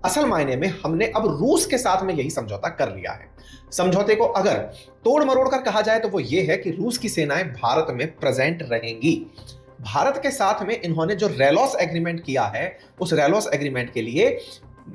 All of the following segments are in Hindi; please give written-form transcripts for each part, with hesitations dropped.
असल मायने में हमने अब रूस के साथ में यही समझौता कर लिया है। समझौते को अगर तोड़ मरोड़ कर कहा जाए तो वो ये है कि रूस की सेनाएं भारत में प्रेजेंट रहेंगी। भारत के साथ में इन्होंने जो रेलॉस एग्रीमेंट किया है, उस रेलॉस एग्रीमेंट के लिए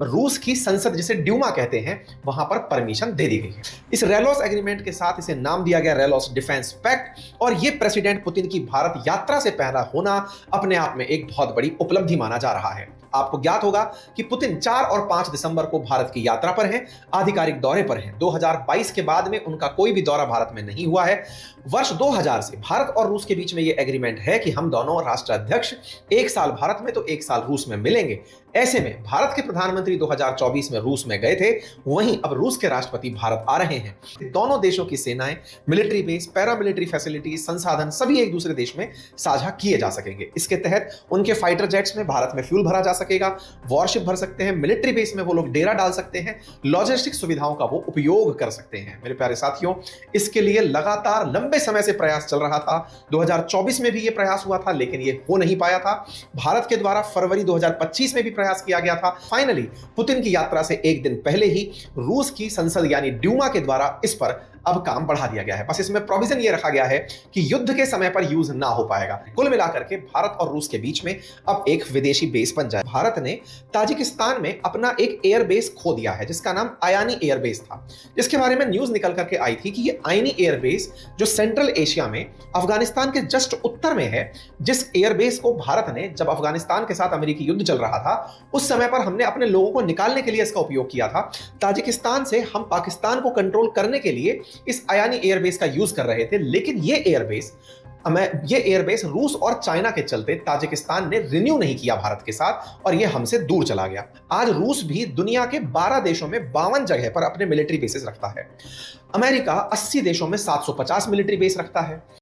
रूस की संसद, जिसे ड्यूमा कहते हैं, वहां पर परमिशन दे दी गई है। इस रेलॉस एग्रीमेंट के साथ इसे नाम दिया गया रेलॉस डिफेंस पैक्ट, और यह प्रेसिडेंट पुतिन की भारत यात्रा से पहला होना अपने आप में एक बहुत बड़ी उपलब्धि माना जा रहा है। आपको ज्ञात होगा कि पुतिन 4 और 5 दिसंबर को भारत की यात्रा पर हैं, आधिकारिक दौरे पर हैं। 2022 के बाद में उनका कोई भी दौरा भारत में नहीं हुआ है। वर्ष 2000 से भारत और रूस के बीच में यह एग्रीमेंट है कि हम दोनों राष्ट्राध्यक्ष 1 साल भारत में तो 1 साल रूस में मिलेंगे। ऐसे में भारत के प्रधानमंत्री 2024 में रूस में गए थे, वहीं अब रूस के राष्ट्रपति भारत आ रहे हैं। दोनों देशों की सेनाएं, मिलिट्री बेस, पैरामिलिट्री फैसिलिटीज, संसाधन सभी एक दूसरे देश में साझा किए जा सकेंगे। इसके तहत उनके फाइटर जेट्स में भारत में फ्यूल भरा जा सकेगा, वॉरशिप भर सकते हैं, मिलिट्री बेस में वो लोग डेरा डाल सकते हैं, लॉजिस्टिक सुविधाओं का वो उपयोग कर सकते हैं। मेरे प्यारे साथियों, इसके लिए लगातार लंबे समय से प्रयास चल रहा था। 2024 में भी ये प्रयास हुआ था, लेकिन ये हो नहीं पाया था। भारत के द्वारा फरवरी 2025 में भी प्रयास किया गया था। फाइनली पुतिन की यात्रा से एक दिन पहले ही रूस की संसद यानी ड्यूमा के द्वारा इस पर अब काम बढ़ा दिया गया है। बस इसमें प्रोविजन ये रखा गया है कि युद्ध के समय पर यूज ना हो पाएगा। कुल मिलाकर के भारत और रूस के बीच में अब एक विदेशी बेस बन जाए। भारत ने ताजिकिस्तान में अपना एक एयर बेस खो दिया है, जिसका नाम आयानी एयर बेस था, जिसके बारे में न्यूज निकल करके आई थी कि ये आयानी एयर बेस जो सेंट्रल एशिया में अफगानिस्तान के जस्ट उत्तर में है, जिस एयर बेस को भारत ने जब अफगानिस्तान के साथ अमेरिकी युद्ध चल रहा था उस समय पर हमने अपने लोगों को निकालने के लिए इसका उपयोग किया था। ताजिकिस्तान से हम पाकिस्तान को कंट्रोल करने के लिए इस आयानी एयरबेस का यूज कर रहे थे, लेकिन ये एयरबेस रूस और चाइना के चलते ताजिकिस्तान ने रिन्यू नहीं किया भारत के साथ, और ये हमसे दूर चला गया। आज रूस भी दुनिया के 12 देशों में 52 जगह पर अपने मिलिट्री बेसेस रखता है। अमेरिका 80 देशों में 750 मिलिट्री बेस रखता है।